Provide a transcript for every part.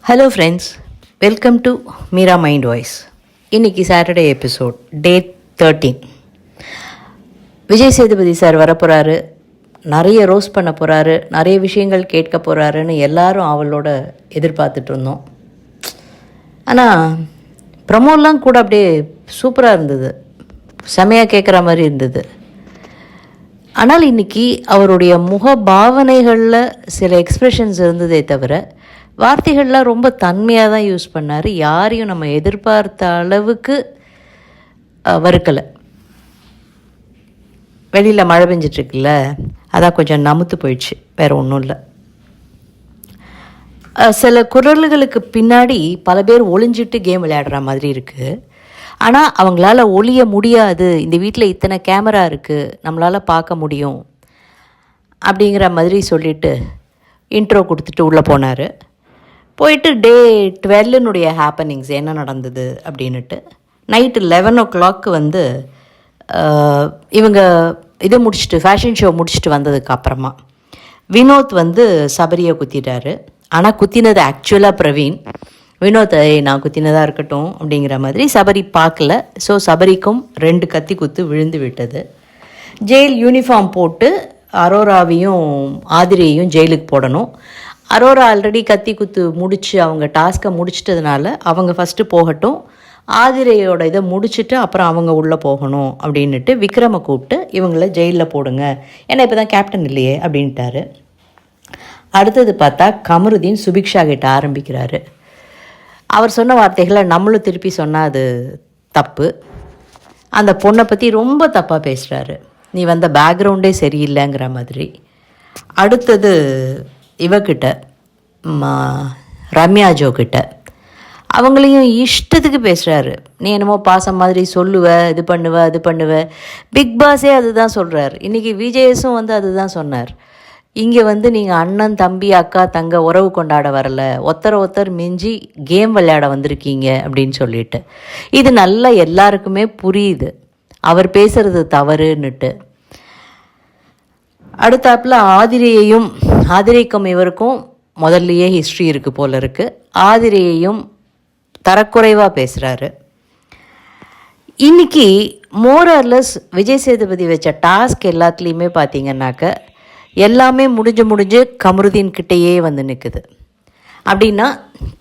Hello friends, welcome to Meera mind voice. இன்றைக்கி Saturday episode, டே 13. Vijay Sethupathi sir வரப்போகிறாரு, நிறைய rose பண்ண போகிறாரு, நிறைய விஷயங்கள் கேட்க போகிறாருன்னு எல்லாரும் அவளோட எதிர்பார்த்துட்டு இருந்தோம். ஆனால் ப்ரமோலாம் கூட அப்படியே சூப்பராக இருந்தது, செமையாக கேட்குற மாதிரி இருந்தது. ஆனால் இன்றைக்கி அவருடைய முக பாவனைகளில் சில எக்ஸ்ப்ரெஷன்ஸ் இருந்ததே தவிர வார்த்தைகள்லாம் ரொம்ப தன்மையாக தான் யூஸ் பண்ணார். யாரையும் நம்ம எதிர்பார்த்த அளவுக்கு வறுக்கலை. வெளியில் மழை பெஞ்சிட்ருக்குல்ல, அதான் கொஞ்சம் நமுத்து போயிடுச்சு, வேறு ஒன்றும் இல்லை. சில குரல்களுக்கு பின்னாடி பல பேர் ஒளிஞ்சிட்டு கேம் விளையாடுற மாதிரி இருக்குது. ஆனால் அவங்களால ஒளிய முடியாது, இந்த வீட்டில் இத்தனை கேமரா இருக்குது, நம்மளால் பார்க்க முடியும் அப்படிங்கிற மாதிரி சொல்லிவிட்டு இன்ட்ரோ கொடுத்துட்டு உள்ளே போனார். போயிட்டு டே 12 ஹேப்பனிங்ஸ் என்ன நடந்தது அப்படின்ட்டு நைட்டு 11 o'clock வந்து இவங்க இதை முடிச்சுட்டு, ஃபேஷன் ஷோ முடிச்சுட்டு வந்ததுக்கு அப்புறமா வினோத் வந்து சபரியை குத்திட்டாரு. ஆனால் குத்தினது ஆக்சுவலாக பிரவீன். வினோத் நான் குத்தினதாக இருக்கட்டும் அப்படிங்கிற மாதிரி சபரி பார்க்கல. ஸோ சபரிக்கும் 2 கத்தி குத்து விழுந்து விட்டது. ஜெயில் யூனிஃபார்ம் போட்டு அரோராவையும் ஆதிரியையும் ஜெயிலுக்கு போடணும். அரோரா ஆல்ரெடி கத்தி குத்து முடித்து அவங்க டாஸ்க்கை முடிச்சிட்டதுனால அவங்க ஃபஸ்ட்டு போகட்டும், ஆதிரையோட இதை முடிச்சுட்டு அப்புறம் அவங்க உள்ளே போகணும் அப்படின்ட்டு விக்ரமை கூப்பிட்டு இவங்கள ஜெயிலில் போடுங்க, ஏன்னா இப்போ தான் கேப்டன் இல்லையே அப்படின்ட்டாரு. அடுத்தது பார்த்தா கமருதீன் சுபிக்ஷா கிட்ட ஆரம்பிக்கிறாரு. அவர் சொன்ன வார்த்தைகளை நம்மளும் திருப்பி சொன்னால் அது தப்பு. அந்த பொண்ணை பற்றி ரொம்ப தப்பாக பேசுகிறாரு, நீ வந்த பேக்ரவுண்டே சரியில்லைங்கிற மாதிரி. அடுத்தது இவக்கிட்ட ரம்யா ஜோ கிட்ட அவங்களையும் இஷ்டத்துக்கு பேசுகிறாரு. நீ என்னமோ பாசம் மாதிரி சொல்லுவ, இது பண்ணுவ அது பண்ணுவ. பிக் பாஸே அதுதான் சொல்கிறார். இன்றைக்கி விஜயஸும் வந்து அதுதான் சொன்னார். இங்கே வந்து நீங்கள் அண்ணன் தம்பி அக்கா தங்க உறவு கொண்டாட வரல, ஒருத்தர் மிஞ்சி கேம் விளையாட வந்திருக்கீங்க அப்படின்னு சொல்லிட்டு. இது நல்லா எல்லாருக்குமே புரியுது அவர் பேசுகிறது தவறுன்னுட்டு. அடுத்தாப்பில் ஆதிரைக்கும் இவருக்கும் முதல்லையே ஹிஸ்ட்ரி இருக்குது போல இருக்குது. ஆதிரையையும் தரக்குறைவாக பேசுகிறாரு. இன்றைக்கி மோரர்லெஸ் விஜய் சேதுபதி வச்ச டாஸ்க் எல்லாத்துலேயுமே பார்த்திங்கன்னாக்க எல்லாமே முடிஞ்சு கமருதீன் கிட்டேயே வந்து நிற்குது. அப்படின்னா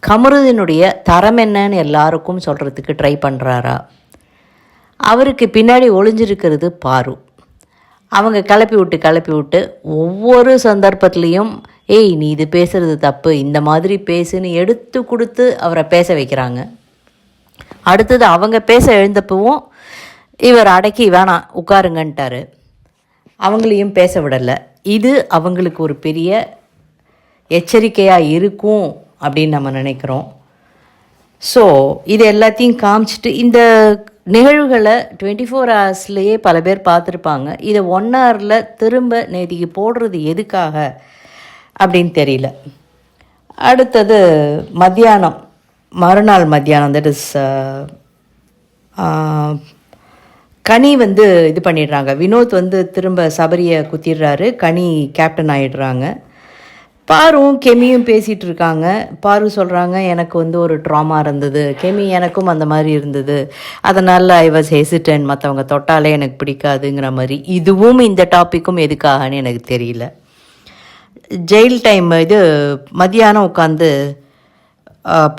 கமருதீனுடைய தரம் என்னன்னு எல்லாருக்கும் சொல்கிறதுக்கு ட்ரை பண்ணுறாரா? அவருக்கு பின்னாடி ஒளிஞ்சிருக்கிறது பாரு. அவங்க கிளப்பி விட்டு ஒவ்வொரு சந்தர்ப்பத்துலேயும் ஏய் நீ இது பேசுகிறது தப்பு, இந்த மாதிரி பேசுன்னு எடுத்து கொடுத்து அவரை பேச வைக்கிறாங்க. அடுத்தது அவங்க பேச எழுந்தப்பவும் இவர் அடக்கி வேணாம் உட்காருங்கன்ட்டார், அவங்களையும் பேச விடலை. இது அவங்களுக்கு ஒரு பெரிய எச்சரிக்கையாக இருக்கும் அப்படின்னு நம்ம நினைக்கிறோம். ஸோ இது எல்லாத்தையும் காமிச்சிட்டு இந்த நிகழ்வுகளை 24 hours பல பேர் பார்த்துருப்பாங்க. இதை 1 hour திரும்ப நேற்றுக்கு போடுறது எதுக்காக அப்படின்னு தெரியல. அடுத்தது மறுநாள் மத்தியானம் தட் இஸ் கனி வந்து இது பண்ணிடுறாங்க. வினோத் வந்து திரும்ப சபரியை குத்திடுறாரு, கனி கேப்டன் ஆகிடுறாங்க. பாரும் கெமியும் பேசிகிட்டு இருக்காங்க. பாரு சொல்கிறாங்க, எனக்கு வந்து ஒரு ட்ராமா இருந்தது, கெமி எனக்கும் அந்த மாதிரி இருந்தது, அதனால் ஐ வாஸ் ஹெசிடன்ட், மற்றவங்க தொட்டாலே எனக்கு பிடிக்காதுங்கிற மாதிரி. இதுவும் இந்த டாப்பிக்கும் எதுக்காகன்னு எனக்கு தெரியல. ஜெயில் டைம் இது மத்தியானம் உட்காந்து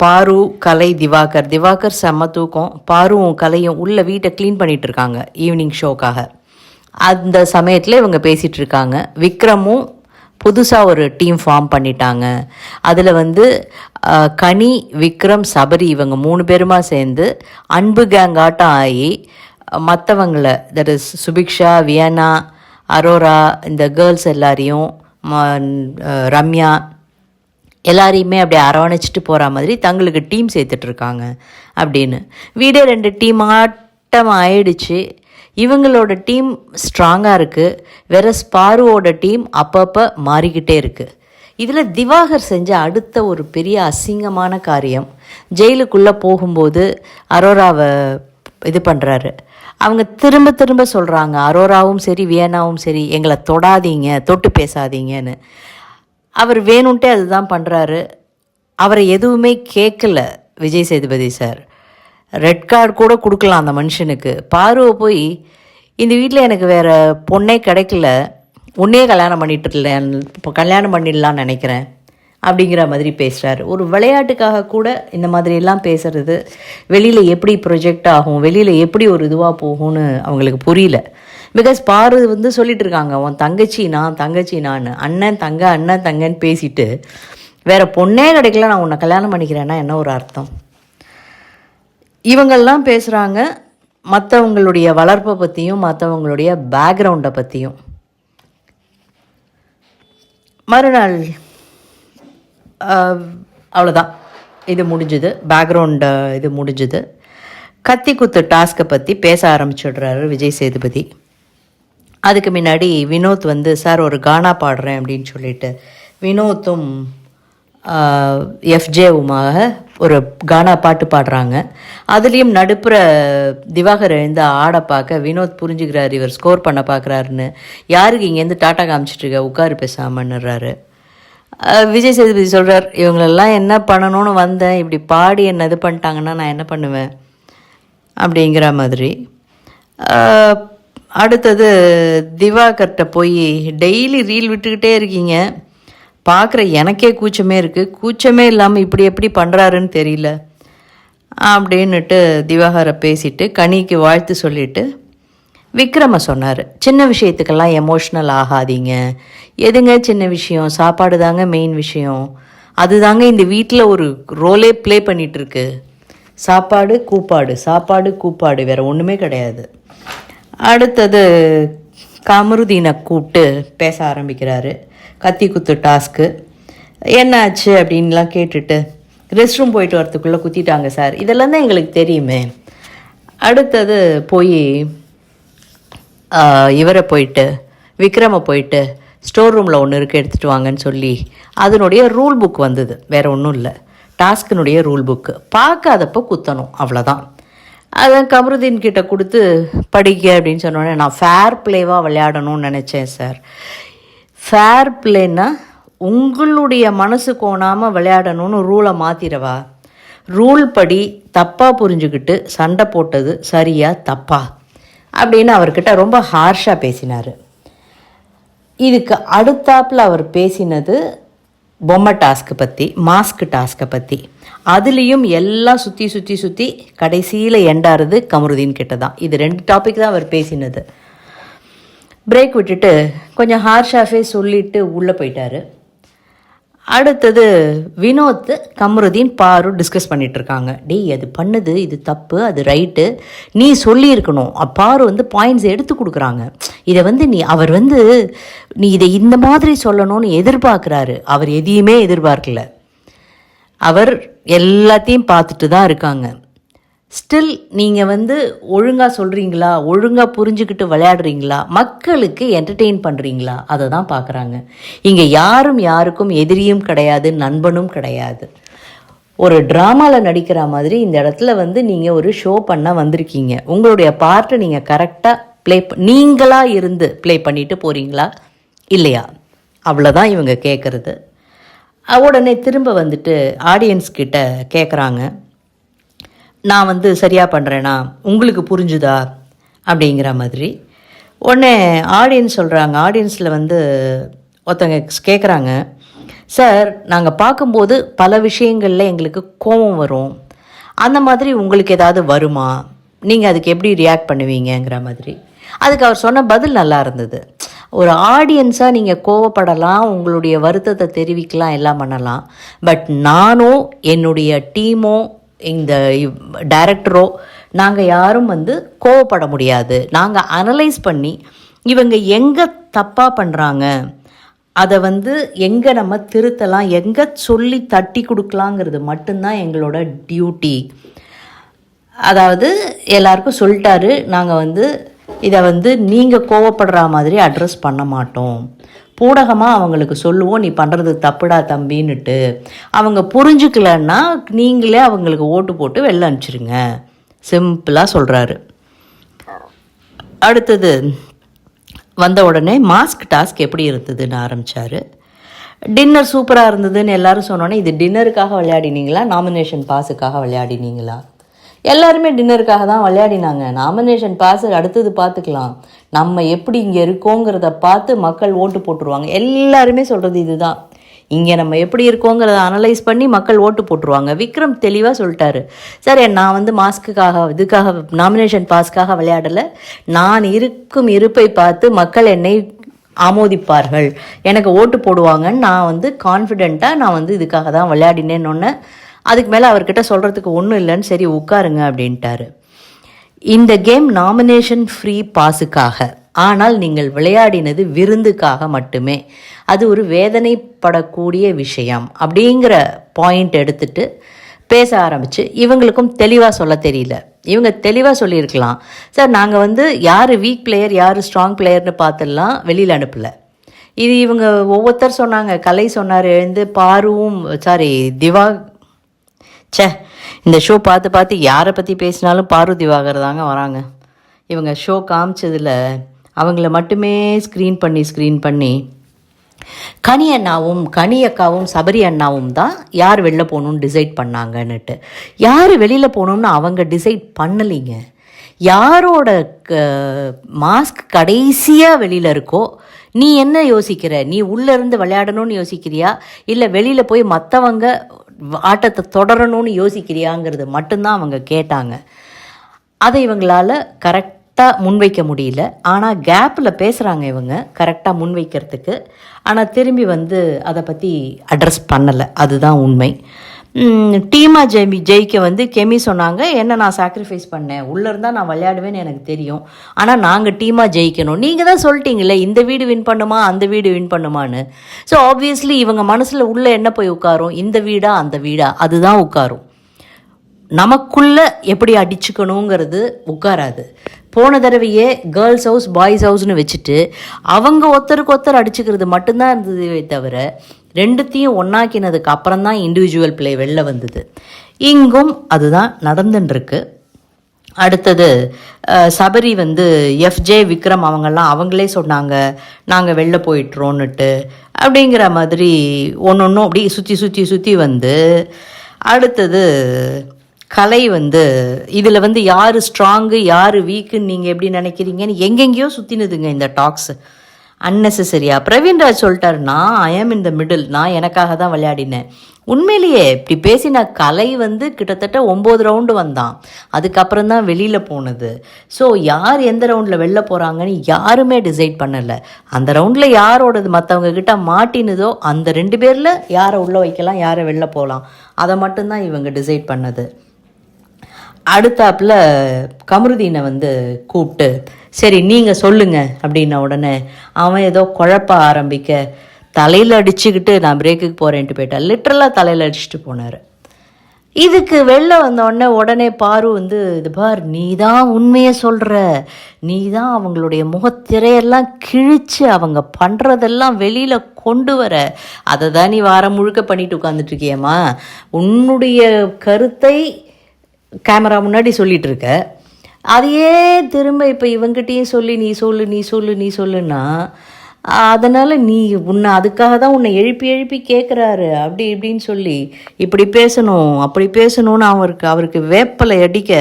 பாரு கலை திவாகர் செம்ம தூக்கம். பாருவும் கலையும் உள்ள வீட்டை க்ளீன் பண்ணிகிட்டு இருக்காங்க ஈவினிங் ஷோக்காக. அந்த சமயத்தில் இவங்க பேசிகிட்டு இருக்காங்க. விக்ரமும் புதுசாக ஒரு டீம் ஃபார்ம் பண்ணிட்டாங்க. அதில் வந்து கனி, விக்ரம், சபரி இவங்க 3 பேருமா சேர்ந்து அன்பு கேங்காட்டம் ஆகி மற்றவங்கள தட் இஸ் சுபிக்ஷா, வியனா, அரோரா, இந்த கேர்ள்ஸ் எல்லாரையும் ரம்யா எல்லாரையுமே அப்படியே அரவணைச்சிட்டு போகிற மாதிரி தங்களுக்கு டீம் சேர்த்துட்ருக்காங்க அப்படின்னு. வீடே 2 டீம் ஆட்டம் ஆயிடுச்சு. இவங்களோட டீம் ஸ்ட்ராங்காக இருக்குது, வேற பாருவோட டீம் அப்பப்போ மாறிக்கிட்டே இருக்குது. இதில் திவாகர் செஞ்ச அடுத்த ஒரு பெரிய அசிங்கமான காரியம், ஜெயிலுக்குள்ளே போகும்போது அரோராவை இது பண்ணுறாரு. அவங்க திரும்ப சொல்கிறாங்க, அரோராவும் சரி வியனாவும் சரி, எங்களை தொடாதீங்க, தொட்டு பேசாதீங்கன்னு. அவர் வேணும்ட்டே அதுதான் பண்ணுறாரு. அவரை எதுவுமே கேட்கல Vijay Sethupathi sir. Red card கூட கொடுக்கலாம் அந்த மனுஷனுக்கு. பார்வை போய் இந்த வீட்டில் எனக்கு வேறு பொண்ணே கிடைக்கல, உன்னே கல்யாணம் பண்ணிடலான்னு நினைக்கிறேன் அப்படிங்கிற மாதிரி பேசுகிறார். ஒரு விளையாட்டுக்காக கூட இந்த மாதிரியெல்லாம் பேசுகிறது வெளியில் எப்படி ப்ரொஜெக்ட் ஆகும், வெளியில் எப்படி ஒரு இதுவாக போகும்னு அவங்களுக்கு புரியல. பிகாஸ் பாரு வந்து சொல்லிட்டு இருக்காங்க, உன் தங்கச்சி நான் அண்ணன் தங்கன்னு பேசிட்டு வேறு பொண்ணே கிடைக்கல, நான் உன்னை கல்யாணம் பண்ணிக்கிறேன்னா என்ன ஒரு அர்த்தம்? இவங்கெல்லாம் பேசுகிறாங்க மற்றவங்களுடைய வளர்ப்பை பற்றியும் மற்றவங்களுடைய பேக்ரவுண்டை பற்றியும். மறுநாள் அவ்வளோதான், இது முடிஞ்சுது, பேக்ரவுண்டு இது முடிஞ்சுது. கத்தி குத்து டாஸ்க்கை பற்றி பேச ஆரம்பிச்சிடுறாரு விஜய் சேதுபதி. அதுக்கு முன்னாடி வினோத் வந்து சார் ஒரு கானா பாடுறேன் அப்படின்னு சொல்லிட்டு வினோத்தும் எஃப்ஜேவுமாக ஒரு கானா பாட்டு பாடுறாங்க. அதுலேயும் நடுப்புற திவாகர் எழுந்து ஆட பார்க்க வினோத் புரிஞ்சுக்கிறாரு இவர் ஸ்கோர் பண்ண பார்க்குறாருன்னு. யாருக்கு இங்கேருந்து டாட்டா காமிச்சிட்ருக்க, உட்காரு பேசாமன்னுறாரு. விஜய் சேதுபதி சொல்கிறார், இவங்களெல்லாம் என்ன பண்ணணும்னு வந்தேன், இப்படி பாடி என்ன இது பண்ணிட்டாங்கன்னா நான் என்ன பண்ணுவேன் அப்படிங்கிற மாதிரி. அடுத்தது திவாகர்கிட்ட போய் டெய்லி ரீல் விட்டுக்கிட்டே இருக்கீங்க, பார்க்குற எனக்கே கூச்சமே இருக்குது, கூச்சமே இல்லாமல் இப்படி எப்படி பண்ணுறாருன்னு தெரியல அப்படின்னுட்டு திவாகரை பேசிட்டு கனிக்கு வாழ்த்து சொல்லிவிட்டு விக்ரம சொன்னார், சின்ன விஷயத்துக்கெல்லாம் எமோஷ்னல் ஆகாதீங்க, எதுங்க சின்ன விஷயம், சாப்பாடு தாங்க மெயின் விஷயம், அதுதாங்க இந்த வீட்டில் ஒரு ரோலே ப்ளே பண்ணிகிட்ருக்கு, சாப்பாடு கூப்பாடு வேறு ஒன்றுமே கிடையாது. அடுத்தது கமருதீனை கூப்பிட்டு பேச ஆரம்பிக்கிறாரு. கத்தி குத்து டாஸ்க்கு என்னாச்சு அப்படின்லாம் கேட்டுட்டு ரெஸ்ட் ரூம் போயிட்டு வரத்துக்குள்ளே குத்திட்டாங்க சார், இதெல்லாம் தான் எங்களுக்கு தெரியுமே. அடுத்தது போய் இவரை போயிட்டு விக்ரமை போயிட்டு ஸ்டோர் ரூமில் ஒன்று இருக்குது எடுத்துகிட்டு வாங்கன்னு சொல்லி அதனுடைய ரூல் புக் வந்தது, வேறு ஒன்றும் இல்லை, டாஸ்கினுடைய ரூல் புக்கு. பார்க்காதப்போ குத்தணும், அவ்வளோதான். அதான் கமருதீன் கிட்ட கொடுத்து படிக்க அப்படின்னு சொன்னோடனே நான் ஃபேர் ப்ளேவாக விளையாடணும்னு நினச்சேன் சார். ஃபேர் ப்ளேன்னா உங்களுடைய மனசு கோணாமல் விளையாடணும்னு ரூலை மாற்றிடவா? ரூல் படி தப்பாக புரிஞ்சுக்கிட்டு சண்டை போட்டது சரியா தப்பா அப்படின்னு அவர்கிட்ட ரொம்ப ஹார்ஷாக பேசினார். இதுக்கு அடுத்தாப்பில் அவர் பேசினது பொம்மை டாஸ்க்கு பற்றி, மாஸ்க் டாஸ்க்கை பற்றி. அதுலேயும் எல்லாம் சுற்றி கடைசியில் எண்டாருது கமருதீன் கிட்ட தான். இது 2 டாபிக் தான் அவர் பேசினது. பிரேக் விட்டுட்டு கொஞ்சம் ஹார்ஷாகவே சொல்லிவிட்டு உள்ளே போயிட்டார். அடுத்தது வினோத் கமருதீன் பாரு டிஸ்கஸ் பண்ணிகிட்ருக்காங்க. டேய் அது பண்ணுது, இது தப்பு, அது ரைட்டு, நீ சொல்லியிருக்கணும். பாரு வந்து பாயிண்ட்ஸ் எடுத்து கொடுக்குறாங்க. இதை வந்து நீ இதை இந்த மாதிரி சொல்லணும்னு எதிர்பார்க்குறாரு. அவர் எதையுமே எதிர்பார்க்கல, அவர் எல்லாத்தையும் பார்த்துட்டு தான் இருக்காங்க. ஸ்டில் நீங்கள் வந்து ஒழுங்காக சொல்கிறீங்களா, ஒழுங்காக புரிஞ்சுக்கிட்டு விளையாடுறீங்களா, மக்களுக்கு என்டர்டெயின் பண்ணுறீங்களா, அதை தான் பார்க்குறாங்க. இங்கே யாருக்கும் எதிரியும் கிடையாது, நண்பனும் கிடையாது. ஒரு ட்ராமாவில் நடிக்கிற மாதிரி இந்த இடத்துல வந்து நீங்கள் ஒரு ஷோ பண்ண வந்திருக்கீங்க. உங்களுடைய பார்ட்டை நீங்கள் கரெக்டாக நீங்களாக இருந்து ப்ளே பண்ணிட்டு போகிறீங்களா இல்லையா, அவ்வளோதான் இவங்க கேட்குறது. உடனே திரும்ப வந்துட்டு ஆடியன்ஸ் கிட்ட கேட்குறாங்க, நான் வந்து சரியாக பண்ணுறேன்னா உங்களுக்கு புரிஞ்சுதா அப்படிங்கிற மாதிரி. உடனே ஆடியன்ஸ் சொல்கிறாங்க, ஆடியன்ஸில் வந்து ஒருத்தங்க கேட்குறாங்க, சார் நாங்கள் பார்க்கும்போது பல விஷயங்களில் எங்களுக்கு கோபம் வரும், அந்த மாதிரி உங்களுக்கு ஏதாவது வருமா, நீங்கள் அதுக்கு எப்படி ரியாக்ட் பண்ணுவீங்கிற மாதிரி. அதுக்கு அவர் சொன்ன பதில் நல்லா இருந்தது. ஒரு ஆடியன்ஸாக நீங்கள் கோவப்படலாம், உங்களுடைய வருத்தத்தை தெரிவிக்கலாம், எல்லாம் பண்ணலாம். பட் நானோ என்னுடைய டீமோ இந்த டைரக்டரோ நாங்கள் யாரும் வந்து கோவப்பட முடியாது. நாங்கள் அனலைஸ் பண்ணி இவங்க எங்கே தப்பாக பண்ணுறாங்க, அதை வந்து எங்கே நம்ம திருத்தலாம், எங்கே சொல்லி தட்டி கொடுக்கலாங்கிறது மட்டும்தான் எங்களோட டியூட்டி. அதாவது எல்லாருக்கும் சொல்லிட்டாரு, நாங்கள் வந்து இதை வந்து நீங்கள் கோவப்படுற மாதிரி அட்ரஸ் பண்ண மாட்டோம், பூடகமாக அவங்களுக்கு சொல்லுவோம், நீ பண்ணுறது தப்புடா தம்பின்னுட்டு. அவங்க புரிஞ்சுக்கலன்னா நீங்களே அவங்களுக்கு ஓட்டு போட்டு வெளில அனுப்பிச்சிருங்க, சிம்பிளாக சொல்கிறாரு. அடுத்தது வந்த உடனே மாஸ்க் டாஸ்க் எப்படி இருந்ததுன்னு ஆரம்பித்தார். டின்னர் சூப்பராக இருந்ததுன்னு எல்லாரும் சொன்னோன்னே, இது டின்னருக்காக விளையாடினீங்களா, நாமினேஷன் பாஸுக்காக விளையாடினீங்களா? எல்லாருமே டின்னருக்காக தான் விளையாடினாங்க. நாமினேஷன் பாஸ் அடுத்தது பார்த்துக்கலாம், நம்ம எப்படி இங்கே இருக்கோங்கிறத பார்த்து மக்கள் ஓட்டு போட்டுருவாங்க. எல்லாருமே சொல்கிறது இதுதான், இங்கே நம்ம எப்படி இருக்கோங்கிறத அனலைஸ் பண்ணி மக்கள் ஓட்டு போட்டுருவாங்க. விக்ரம் தெளிவாக சொல்லிட்டாரு, சார் நான் வந்து மாஸ்க்குக்காக இதுக்காக நாமினேஷன் பாஸ்க்காக விளையாடலை, நான் இருக்கும் இருப்பை பார்த்து மக்கள் என்னை ஆமோதிப்பார்கள், எனக்கு ஓட்டு போடுவாங்கன்னு நான் வந்து கான்ஃபிடெண்ட்டாக நான் வந்து இதுக்காக தான் விளையாடினேன்னு ஒன்று. அதுக்கு மேலே அவர்கிட்ட சொல்கிறதுக்கு ஒன்றும் இல்லைன்னு, சரி உட்காருங்க அப்படின்ட்டாரு. இந்த கேம் நாமினேஷன் ஃப்ரீ பாஸுக்காக, ஆனால் நீங்கள் விளையாடினது விருந்துக்காக மட்டுமே, அது ஒரு வேதனைப்படக்கூடிய விஷயம் அப்படிங்கிற பாயிண்ட் எடுத்துட்டு பேச ஆரம்பித்து இவங்களுக்கும் தெளிவாக சொல்ல தெரியல. இவங்க தெளிவாக சொல்லியிருக்கலாம், சார் நாங்கள் வந்து யார் வீக் பிளேயர் யார் ஸ்ட்ராங் பிளேயர்னு பார்த்துடலாம் வெளியில் அனுப்பலை. இது இவங்க ஒவ்வொருத்தர் சொன்னாங்க. கலை சொன்னார் எழுந்து, பாருவும் திவா இந்த ஷோ பார்த்து பார்த்து யாரை பற்றி பேசினாலும் பாரு திவாகர் தாங்க வராங்க. இவங்க ஷோ காமிச்சதில் அவங்கள மட்டுமே ஸ்க்ரீன் பண்ணி கனி அண்ணாவும் கனி அக்காவும் சபரி அண்ணாவும் தான் யார் வெளில போகணுன்னு டிசைட் பண்ணாங்கன்னுட்டு. யார் வெளியில் போகணுன்னு அவங்க டிசைட் பண்ணலைங்க. யாரோட மாஸ்க் கடைசியாக வெளியில் இருக்கோ, நீ என்ன யோசிக்கிற, நீ உள்ளேருந்து விளையாடணும்னு யோசிக்கிறியா இல்லை வெளியில் போய் மற்றவங்க ஆட்டத்தை தொடரணும்னு யோசிக்கிறியாங்கிறது மட்டும்தான் அவங்க கேட்டாங்க. அதை இவங்களால் கரெக்டாக முன்வைக்க முடியல. ஆனால் கேப்பில் பேசுகிறாங்க இவங்க கரெக்டாக முன்வைக்கிறதுக்கு. ஆனால் திரும்பி வந்து அதை பற்றி அட்ரஸ் பண்ணலை, அதுதான் உண்மை. டீமாக ஜெயிக்க வந்து கெமி சொன்னாங்க, என்ன நான் சாக்ரிஃபைஸ் பண்ணேன், உள்ளே இருந்தால் நான் விளையாடுவேன்னு எனக்கு தெரியும், ஆனால் நாங்கள் டீமாக ஜெயிக்கணும். நீங்கள் தான் சொல்லிட்டீங்களே இந்த வீடு வின் பண்ணுமா அந்த வீடு வின் பண்ணுமான்னு. ஸோ ஆப்வியஸ்லி இவங்க மனசில் உள்ளே என்ன போய் உட்காரும், இந்த வீடா அந்த வீடா, அதுதான் உட்காரும். நமக்குள்ளே எப்படி அடிச்சுக்கணுங்கிறது உட்காராது. போன தடவையே கேர்ள்ஸ் ஹவுஸ் பாய்ஸ் ஹவுஸ்னு வச்சுட்டு அவங்க ஒருத்தருக்கு ஒருத்தர் அடிச்சுக்கிறது மட்டும்தான் இருந்ததே தவிர ரெண்டுத்தையும் ஒன்றாக்கினதுக்கு அப்புறம் தான் இண்டிவிஜுவல் பிளே வெளில வந்தது. இங்கும் அதுதான் நடந்துட்டுருக்கு. அடுத்தது சபரி வந்து எஃப்ஜே விக்ரம் அவங்களே சொன்னாங்க நாங்கள் வெளில போயிட்டுறோன்னுட்டு அப்படிங்கிற மாதிரி ஒன்றொன்றும் அப்படி சுற்றி வந்து அடுத்தது கலை வந்து இதில் வந்து யார் ஸ்ட்ராங்கு யார் வீக்குன்னு நீங்கள் எப்படி நினைக்கிறீங்கன்னு எங்கெங்கேயோ சுற்றினதுங்க இந்த டாக்ஸ் அன்னெசரியா. பிரவீன்ராஜ் சொல்லிட்டாரு, நான் ஐ ஆம் இன் த மிடில், நான் எனக்காக தான் விளையாடினேன். உண்மையிலேயே இப்படி பேசின கலை வந்து கிட்டத்தட்ட 9 ரவுண்டு வந்தான், அதுக்கப்புறம் தான் வெளியில் போனது. ஸோ யார் எந்த ரவுண்டில் வெளில போகிறாங்கன்னு யாருமே டிசைட் பண்ணலை. அந்த ரவுண்டில் யாரோடது மற்றவங்க கிட்ட மாட்டினதோ அந்த 2 பேரில் யாரை உள்ளே வைக்கலாம் யாரை வெளில போகலாம் அதை மட்டும்தான் இவங்க டிசைட் பண்ணது. அடுத்தாப்பில் கமருதீனை வந்து கூப்பிட்டு சரி நீங்கள் சொல்லுங்கள் அப்படின்ன உடனே அவன் ஏதோ குழப்ப ஆரம்பிக்க தலையில் அடிச்சுக்கிட்டு நான் பிரேக்குக்கு போகிறேன்ட்டு போயிட்டான். லிட்ரலாக தலையில் அடிச்சுட்டு போனார். இதுக்கு வெளில வந்தோடனே உடனே பாரு வந்து இது பார் நீ தான் உண்மையை சொல்கிற, நீ தான் அவங்களுடைய முகத்திரையெல்லாம் கிழிச்சு அவங்க பண்ணுறதெல்லாம் வெளியில் கொண்டு வர, அதை தான் நீ வாரம் முழுக்க பண்ணிட்டு உட்காந்துட்ருக்கியம்மா, உன்னுடைய கருத்தை கேமரா முன்னாடி சொல்லிகிட்டு இருக்க, அதையே திரும்ப இப்போ இவங்கிட்டையும் சொல்லி நீ சொல்லுன்னா அதனால் நீ உன்னை அதுக்காக தான் உன்னை எழுப்பி கேட்குறாரு அப்படி இப்படின்னு சொல்லி இப்படி பேசணும் அப்படி பேசணும்னு அவருக்கு வேப்பலை அடிக்க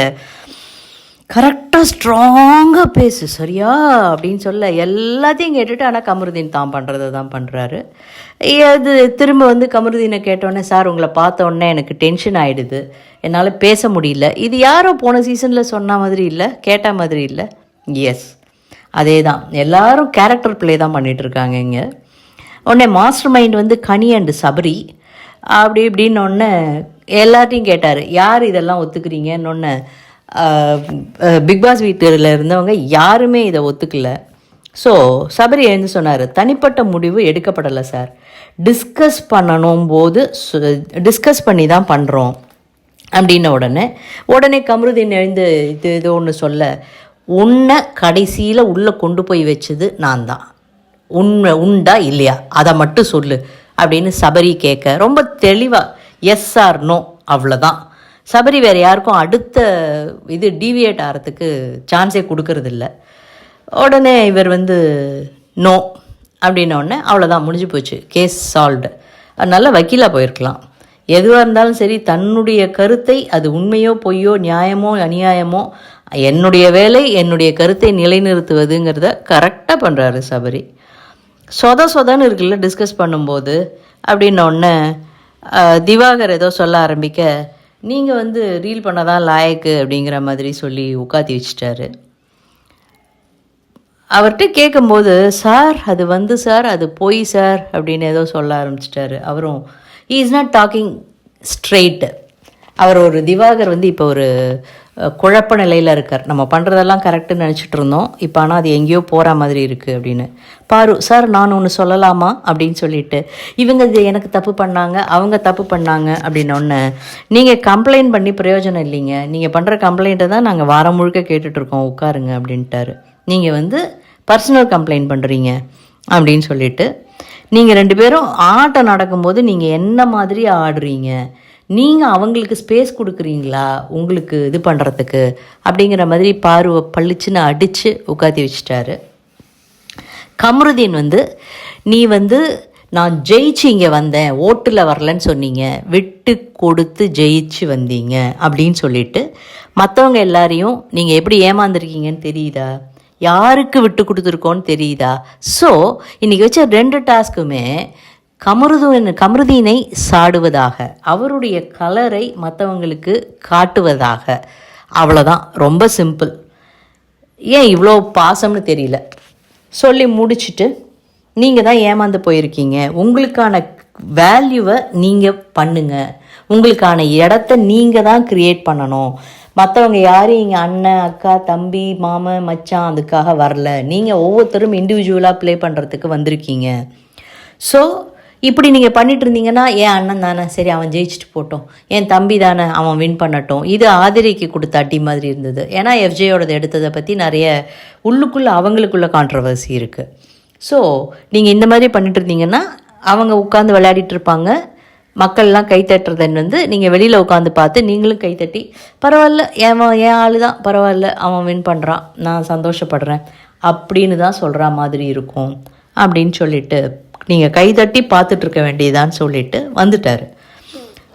கரெக்டாக ஸ்ட்ராங்காக பேசு சரியா அப்படின்னு சொல்ல எல்லாத்தையும் கேட்டுட்டு ஆனால் கமருதீன் தான் பண்ணுறதை தான் பண்ணுறாரு. அது திரும்ப வந்து கமருதீனை கேட்டோடனே சார் உங்களை பார்த்த உடனே எனக்கு டென்ஷன் ஆகிடுது, என்னால் பேச முடியல. இது யாரோ போன சீசனில் சொன்ன மாதிரி இல்லை, கேட்ட மாதிரி இல்லை. எஸ் அதே தான், எல்லாரும் கேரக்டர் ப்ளே தான் பண்ணிகிட்ருக்காங்க இங்கே. உடனே மாஸ்டர் மைண்ட் வந்து கனி அண்டு சபரி அப்படி இப்படின்னு ஒன்று எல்லாத்தையும் கேட்டார், யார் இதெல்லாம் ஒத்துக்கிறீங்கன்னு ஒன்று. பிக்பாஸ் வீட்டில் இருந்தவங்க யாருமே இதை ஒத்துக்கல. ஸோ சபரி எழுந்து சொன்னார், தனிப்பட்ட முடிவு எடுக்கப்படலை சார், டிஸ்கஸ் பண்ணி தான் பண்ணுறோம் அப்படின்ன உடனே கமருதீன் எழுந்து இது ஒன்று சொல்ல, உன்னை கடைசியில் உள்ளே கொண்டு போய் வச்சது நான் தான், உண்டா இல்லையா அதை மட்டும் சொல்லு அப்படின்னு சபரி கேட்க ரொம்ப தெளிவாக எஸ் ஆர் நோ அவ்வளோதான். சபரி வேறு யாருக்கும் அடுத்த இது டீவியேட் ஆகிறதுக்கு சான்ஸே கொடுக்கறதில்ல. உடனே இவர் வந்து நோ அப்படின்னோடனே அவ்வளோதான், முடிஞ்சு போச்சு, கேஸ் சால்வ்டு. அதனால வக்கீலாக போயிருக்கலாம். எதுவாக இருந்தாலும் சரி, தன்னுடைய கருத்தை, அது உண்மையோ பொய்யோ நியாயமோ அநியாயமோ, என்னுடைய வேலை என்னுடைய கருத்தை நிலைநிறுத்துவதுங்கிறத கரெக்டாக பண்ணுறாரு சபரி. சொதன்னு இருக்குல்ல டிஸ்கஸ் பண்ணும்போது. அப்படின்னோடனே திவாகர் ஏதோ சொல்ல ஆரம்பிக்க, நீங்கள் ரீல் பண்ணதான் லாயக்கு அப்படிங்கிற மாதிரி சொல்லி உட்காத்தி வச்சிட்டாரு. அவர்கிட்ட கேட்கும்போது, சார் அது சார் அது பொய் சார் அப்படின்னு ஏதோ சொல்ல ஆரம்பிச்சிட்டாரு. அவரும் he is not talking straight. அவர் ஒரு திவாகர் இப்போ ஒரு குழப்ப நிலையில் இருக்கார். நம்ம பண்ணுறதெல்லாம் கரெக்டுன்னு நினச்சிட்டு இருந்தோம், இப்போ ஆனால் அது எங்கேயோ போகிற மாதிரி இருக்குது அப்படின்னு. பாரு, சார் நான் ஒன்று சொல்லலாமா அப்படின்னு சொல்லிட்டு, இவங்க இது எனக்கு தப்பு பண்ணாங்க, அவங்க தப்பு பண்ணாங்க அப்படின்னொன்னே, நீங்கள் கம்ப்ளைண்ட் பண்ணி பிரயோஜனம் இல்லைங்க, நீங்கள் பண்ணுற கம்ப்ளைண்ட்டை தான் நாங்கள் வாரம் முழுக்க கேட்டுட்ருக்கோம், உட்காருங்க அப்படின்ட்டாரு. நீங்கள் பர்சனல் கம்ப்ளைண்ட் பண்ணுறீங்க அப்படின்னு சொல்லிட்டு, நீங்கள் 2 பேரும் ஆட்டம் நடக்கும்போது நீங்கள் என்ன மாதிரி ஆடுறீங்க, நீங்கள் அவங்களுக்கு ஸ்பேஸ் கொடுக்குறீங்களா உங்களுக்கு இது பண்ணுறதுக்கு அப்படிங்கிற மாதிரி பார்வை பளிச்சுன்னு அடித்து உட்காத்தி வச்சிட்டாரு. கமருதீன் நீ நான் ஜெயிச்சு இங்கே வந்தேன், ஓட்டில் வரலன்னு சொன்னீங்க, விட்டு கொடுத்து ஜெயிச்சு வந்தீங்க அப்படின்னு சொல்லிட்டு மற்றவங்க எல்லாரையும் நீங்கள் எப்படி ஏமாந்துருக்கீங்கன்னு தெரியுதா, யாருக்கு விட்டு கொடுத்துருக்கோன்னு தெரியுதா. ஸோ இன்றைக்கி வச்ச 2 டாஸ்க்குமே கமருதீனை சாடுவதாக, அவருடைய கலரை மற்றவங்களுக்கு காட்டுவதாக. அவ்வளோதான், ரொம்ப சிம்பிள். ஏன் இவ்வளோ பாசம்னு தெரியல. சொல்லி முடிச்சுட்டு, நீங்கள் தான் ஏமாந்து போயிருக்கீங்க, உங்களுக்கான வேல்யூவை நீங்கள் பண்ணுங்கள், உங்களுக்கான இடத்த நீங்கள் தான் க்ரியேட் பண்ணணும், மற்றவங்க யாரும் இங்கே அண்ணன் அக்கா தம்பி மாமன் மச்சான் அதுக்காக வரல, நீங்கள் ஒவ்வொருத்தரும் இண்டிவிஜுவலாக ப்ளே பண்ணுறதுக்கு வந்திருக்கீங்க. ஸோ இப்படி நீங்கள் பண்ணிட்டு இருந்தீங்கன்னா, என் அண்ணன் தானே சரி அவன் ஜெயிச்சுட்டு போட்டோம், என் தம்பி தானே அவன் வின் பண்ணட்டும், இது ஆதிரைக்கு கொடுத்த அடி மாதிரி இருந்தது. ஏன்னா எஃப்ஜேயோடது எடுத்ததை பற்றி நிறைய உள்ளுக்குள்ளே அவங்களுக்குள்ள கான்ட்ரவர்சி இருக்குது. ஸோ நீங்கள் இந்த மாதிரி பண்ணிட்டு இருந்தீங்கன்னா அவங்க உட்காந்து விளையாடிட்டு இருப்பாங்க, மக்கள்லாம் கைத்தட்டுறதுன்னு நீங்கள் வெளியில் உட்காந்து பார்த்து நீங்களும் கைத்தட்டி பரவாயில்ல என் ஆள் தான் பரவாயில்ல அவன் வின் பண்ணுறான் நான் சந்தோஷப்படுறேன் அப்படின்னு தான் சொல்கிற மாதிரி இருக்கும் அப்படின்னு சொல்லிட்டு நீங்கள் கைதட்டி பார்த்துட்ருக்க வேண்டியதான்னு சொல்லிட்டு வந்துட்டார்.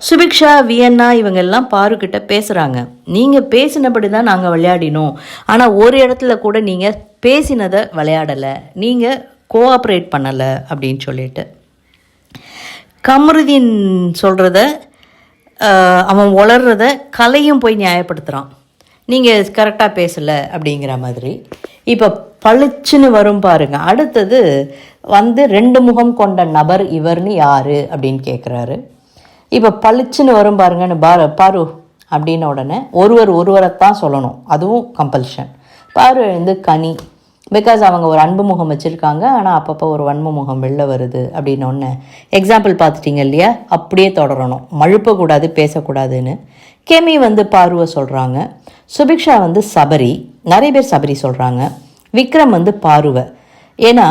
சுபிக்ஷா வியன்னா இவங்கெல்லாம் பாருக்கிட்ட பேசுகிறாங்க. நீங்கள் பேசினபடி தான் நாங்கள் விளையாடினோம், ஆனால் ஒரு இடத்துல கூட நீங்கள் பேசினதை விளையாடலை, நீங்கள் கோஆப்ரேட் பண்ணலை அப்படின்னு சொல்லிட்டு கமருதீன் சொல்கிறத அவன் வளர்றத கலையும் போய் நியாயப்படுத்துகிறான். நீங்கள் கரெக்டாக பேசலை அப்படிங்கிற மாதிரி. இப்போ பளிச்சுன்னு வரும் பாருங்கள். அடுத்தது 2 முகம் கொண்ட நபர் இவர்னு யார் அப்படின்னு கேட்குறாரு. இப்போ பளிச்சுன்னு வரும் பாருங்கன்னு பாரு அப்படின்ன உடனே ஒருவரைத்தான் சொல்லணும், அதுவும் கம்பல்ஷன். பாரு கனி, பிகாஸ் அவங்க ஒரு அன்பு முகம் வச்சுருக்காங்க, ஆனால் அப்பப்போ ஒரு வன்ம முகம் வெளில வருது அப்படின்னொன்னே எக்ஸாம்பிள் பார்த்துட்டிங்க இல்லையா, அப்படியே தொடரணும், மழுப்பக்கூடாது பேசக்கூடாதுன்னு. கெமி பார்வை சொல்கிறாங்க, சுபிக்ஷா சபரி, நிறைய பேர் சபரி சொல்கிறாங்க, விக்ரம் பார்வை. ஏன்னா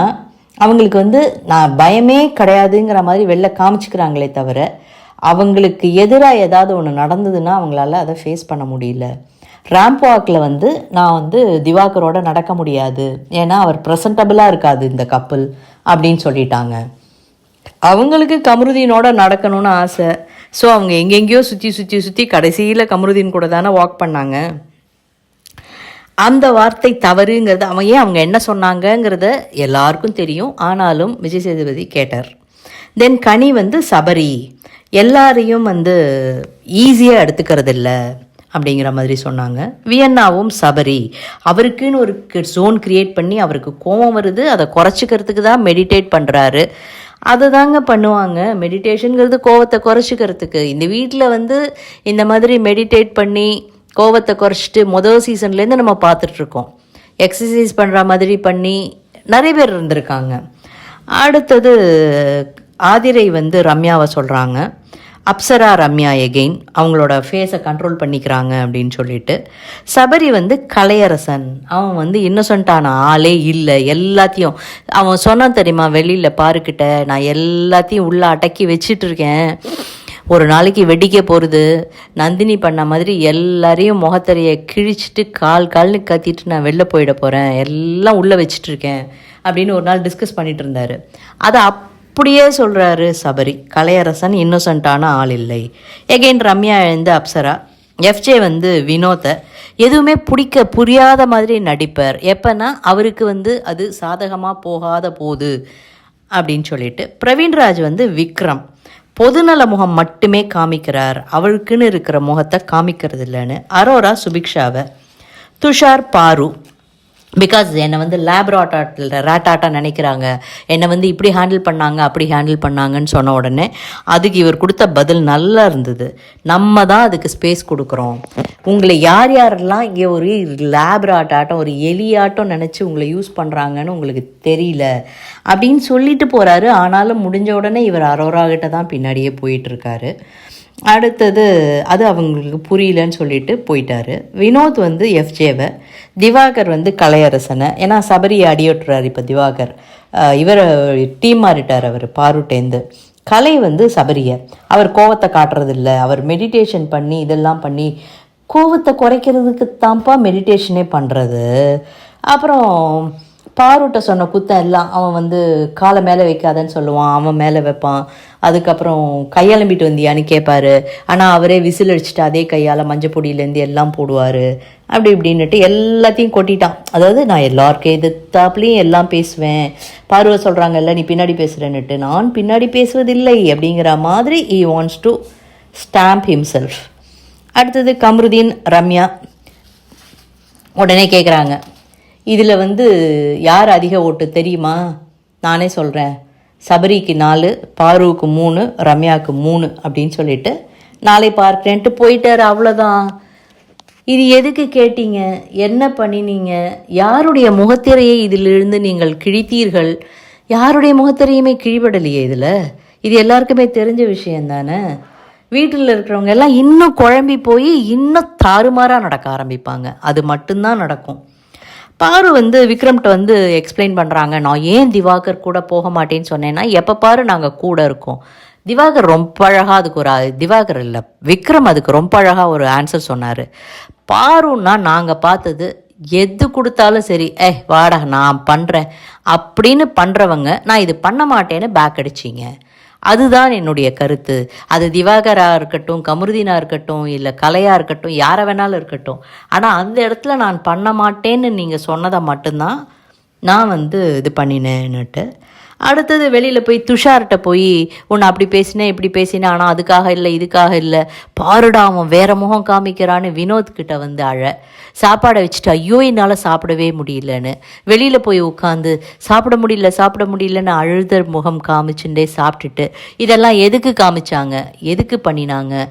அவங்களுக்கு நான் பயமே கிடையாதுங்கிற மாதிரி வெளில காமிச்சிக்கிறாங்களே தவிர அவங்களுக்கு எதிராக ஏதாவது ஒன்று நடந்ததுன்னா அவங்களால அதை ஃபேஸ் பண்ண முடியல. ரேம்ப் வாக்கில் நான் திவாகரோட நடக்க முடியாது, ஏன்னா அவர் ப்ரெசன்டபுளாக இருக்காது இந்த கப்பல் அப்படின்னு சொல்லிட்டாங்க. அவங்களுக்கு கமருதீனோட நடக்கணும்னு ஆசை. ஸோ அவங்க எங்கெங்கேயோ சுற்றி கடைசியில் கமருதீன் கூட தானே வாக் பண்ணாங்க. அந்த வார்த்தை தவறுங்கிறது அவங்க என்ன சொன்னாங்கங்கிறத எல்லாருக்கும் தெரியும். ஆனாலும் விஜய் சேதுபதி கேட்டார். தென் கனி சபரி எல்லாரையும் ஈஸியாக எடுத்துக்கிறது இல்லை அப்படிங்கிற மாதிரி சொன்னாங்க. வியன்னாவும் சபரி அவருக்குன்னு ஒரு ஜோன் க்ரியேட் பண்ணி அவருக்கு கோபம் வருது, அதை குறைச்சிக்கிறதுக்கு தான் மெடிடேட் பண்ணுறாரு. அதை தாங்க பண்ணுவாங்க. மெடிடேஷனுங்கிறது கோவத்தை குறைச்சிக்கிறதுக்கு. இந்த வீட்டில் இந்த மாதிரி மெடிடேட் பண்ணி கோவத்தை குறைச்சிட்டு முதல் சீசன்லேருந்து நம்ம பார்த்துட்ருக்கோம். எக்ஸசைஸ் பண்ணுற மாதிரி பண்ணி நிறைய பேர் இருந்திருக்காங்க. அடுத்தது ஆதிரை ரம்யாவை சொல்கிறாங்க, அப்சரா ரம்யா எகெயின் அவங்களோட ஃபேஸை கண்ட்ரோல் பண்ணிக்கிறாங்க அப்படின்னு சொல்லிட்டு. சபரி கலையரசன், அவன் இன்னோசண்ட்டான ஆளே இல்லை, எல்லாத்தையும் அவன் சொன்னான் தெரியுமா வெளியில் பாருக்கிட்ட, நான் எல்லாத்தையும் உள்ளே அடக்கி வச்சிட்டு இருக்கேன், ஒரு நாளைக்கு வெடிக்க போகிறது, நந்தினி பண்ண மாதிரி எல்லாரையும் முகத்தறியை கிழிச்சிட்டு கால்னு கத்திட்டு நான் வெளில போயிட போகிறேன், எல்லாம் உள்ளே வச்சிட்ருக்கேன் அப்படின்னு ஒரு நாள் டிஸ்கஸ் பண்ணிட்டு இருந்தார். அதை அப்படியே சொல்கிறாரு சபரி. கலையரசன் இன்னோசென்ட்டான ஆள் இல்லை. எகெயின் ரம்யா எழுந்து அப்சரா. எஃப்ஜே வந்து வினோத்தை எதுவுமே புரியாத மாதிரி நடிப்பார். எப்போனா அவருக்கு வந்து அது சாதகமாக போகாத போது அப்படின்னு சொல்லிட்டு. பிரவீன்ராஜ் வந்து விக்ரம் பொதுநல முகம் மட்டுமே காமிக்கிறார், அவளுக்குன்னு இருக்கிற முகத்தை காமிக்கிறது இல்லைன்னு. அரோரா சுபிக்ஷாவை. துஷார் பாரு பிகாஸ் என்னை வந்து ரேட்டாட்டாக நினைக்கிறாங்க, என்னை வந்து இப்படி ஹேண்டில் பண்ணாங்க அப்படி ஹேண்டில் பண்ணாங்கன்னு சொன்ன உடனே அதுக்கு இவர் கொடுத்த பதில் நல்லா இருந்தது. நம்ம தான் அதுக்கு ஸ்பேஸ் கொடுக்குறோம், உங்களை யார் யாரெல்லாம் இங்கே ஒரு லேப்ராட்டாட்டம் ஒரு எலியாட்டம் நினச்சி உங்களை யூஸ் பண்ணுறாங்கன்னு உங்களுக்கு தெரியல அப்படின்னு சொல்லிட்டு போகிறாரு. ஆனாலும் முடிஞ்ச உடனே இவர் அரோராகிட்ட தான் பின்னாடியே போயிட்டுருக்காரு. அடுத்தது அது அவங்களுக்கு புரியலன்னு சொல்லிட்டு போயிட்டாரு. வினோத் வந்து எஃப்ஜேவை, திவாகர் வந்து கலையரசனை. ஏன்னா சபரியை அடியோட்டுறாரு இப்போ திவாகர். இவர் டீம் மாறிட்டார் அவர் பாருட்டேந்து. கலை வந்து சபரியை, அவர் கோவத்தை காட்டுறதில்ல, அவர் மெடிடேஷன் பண்ணி இதெல்லாம் பண்ணி கோவத்தை குறைக்கிறதுக்கு தான்ப்பா மெடிடேஷனே பண்ணுறது. அப்புறம் பாருட்ட சொன்ன குத்தம் எல்லாம் அவன் வந்து காலை மேலே வைக்காதன்னு சொல்லுவான், அவன் மேலே வைப்பான். அதுக்கப்புறம் கையாளம்பிட்டு வந்தியான்னு கேட்பாரு, ஆனால் அவரே விசில் அடிச்சுட்டு அதே கையால் மஞ்சள் பொடியிலேருந்து எல்லாம் போடுவார். அப்படி இப்படின்னுட்டு எல்லாத்தையும் கொட்டிட்டான். அதாவது நான் எல்லாருக்கும் எதிர்த்தாப்புலையும் எல்லாம் பேசுவேன், பார்வை சொல்கிறாங்கல்ல நீ பின்னாடி பேசுகிறேன்னுட்டு, நான் பின்னாடி பேசுவதில்லை அப்படிங்கிற மாதிரி he wants to stamp himself. அடுத்தது கம்ருதீன் ரம்யா உடனே கேட்குறாங்க, இதில் வந்து யார் அதிக ஓட்டு தெரியுமா? நானே சொல்கிறேன், சபரிக்கு 4, பாருவுக்கு 3, ரம்யாவுக்கு 3 அப்படின்னு சொல்லிட்டு நாளை பார்க்குறேன்ட்டு போயிட்டார். அவ்வளோதான். இது எதுக்கு கேட்டீங்க, என்ன பண்ணினீங்க, யாருடைய முகத்திரையை இதிலிருந்து நீங்கள் கிழித்தீர்கள்? யாருடைய முகத்திரையுமே கிழிபடலையே இதில். இது எல்லாருக்குமே தெரிஞ்ச விஷயந்தானே. வீட்டில் இருக்கிறவங்க எல்லாம் இன்னும் குழம்பி போய் இன்னும் தாறுமாறாக நடக்க ஆரம்பிப்பாங்க. அது மட்டும்தான் நடக்கும். பாரு வந்து விக்ரம்கிட்ட வந்து எக்ஸ்பிளைன் பண்ணுறாங்க, நான் ஏன் திவாகர் கூட போக மாட்டேன்னு சொன்னேன்னா, எப்போ பாரு நாங்கள் கூட இருக்கோம். திவாகர் ரொம்ப அழகாக அதுக்கு ஒரு திவாகர் இல்லை விக்ரம் அதுக்கு ரொம்ப அழகாக ஒரு ஆன்சர் சொன்னார். பாருன்னா நாங்கள் பார்த்தது எது கொடுத்தாலும் சரி வாடா நான் பண்ணுறேன் அப்படின்னு பண்ணுறவங்க, நான் இது பண்ண மாட்டேன்னு பேக் அடிச்சிங்க. அதுதான் என்னுடைய கருத்து. அது திவாகராக இருக்கட்டும், கமருதீனாக இருக்கட்டும், இல்லை கலையாக இருக்கட்டும், யாரை வேணாலும் இருக்கட்டும். ஆனால் அந்த இடத்துல நான் பண்ண மாட்டேன்னு நீங்கள் சொன்னதை மட்டும்தான் நான் வந்து இது பண்ணினேன்னுட்டு. அடுத்தது வெளியில் போய் துஷார்கிட்ட போய் உன்னை அப்படி பேசினேன் இப்படி பேசினேன், ஆனால் அதுக்காக இல்லை இதுக்காக இல்லை, பாருடா அவன் வேற முகம் காமிக்கிறான்னு வினோத்கிட்ட வந்து சாப்பாடை வச்சுட்டு ஐயோ என்னால் சாப்பிடவே முடியலன்னு வெளியில் போய் உட்காந்து சாப்பிட முடியலன்னு அழுத முகம் காமிச்சுட்டே சாப்பிட்டுட்டு, இதெல்லாம் எதுக்கு காமிச்சாங்க, எதுக்கு பண்ணினாங்க,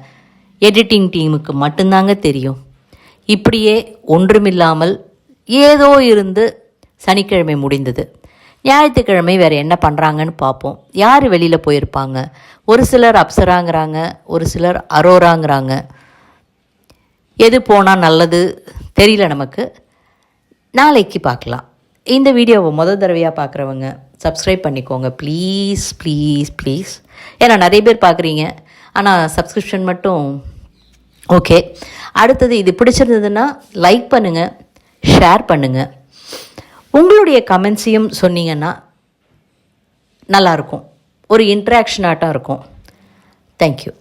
எடிட்டிங் டீமுக்கு மட்டும்தாங்க தெரியும். இப்படியே ஒன்றுமில்லாமல் ஏதோ இருந்து சனிக்கிழமை முடிந்தது. ஞாயிற்றுக்கிழமை வேறு என்ன பண்ணுறாங்கன்னு பார்ப்போம். யார் வெளியில் போயிருப்பாங்க? ஒரு சிலர் அப்சராங்கிறாங்க, ஒரு சிலர் அரோராங்கிறாங்க. எது போனால் நல்லது தெரியல நமக்கு. நாளைக்கு பார்க்கலாம். இந்த வீடியோவை முதல் தடவையாக பார்க்குறவங்க சப்ஸ்கிரைப் பண்ணிக்கோங்க ப்ளீஸ் ப்ளீஸ் ப்ளீஸ். ஏன்னா நிறைய பேர் பார்க்குறீங்க, ஆனால் சப்ஸ்கிரிப்ஷன் மட்டும் ஓகே. அடுத்தது இது பிடிச்சிருந்ததுன்னா லைக் பண்ணுங்கள், ஷேர் பண்ணுங்கள், உங்களுடைய கமெண்ட்ஸையும் சொன்னீங்கன்னா நல்லாயிருக்கும், ஒரு இன்ட்ராக்ஷனாட்டம் இருக்கும். தேங்க்யூ.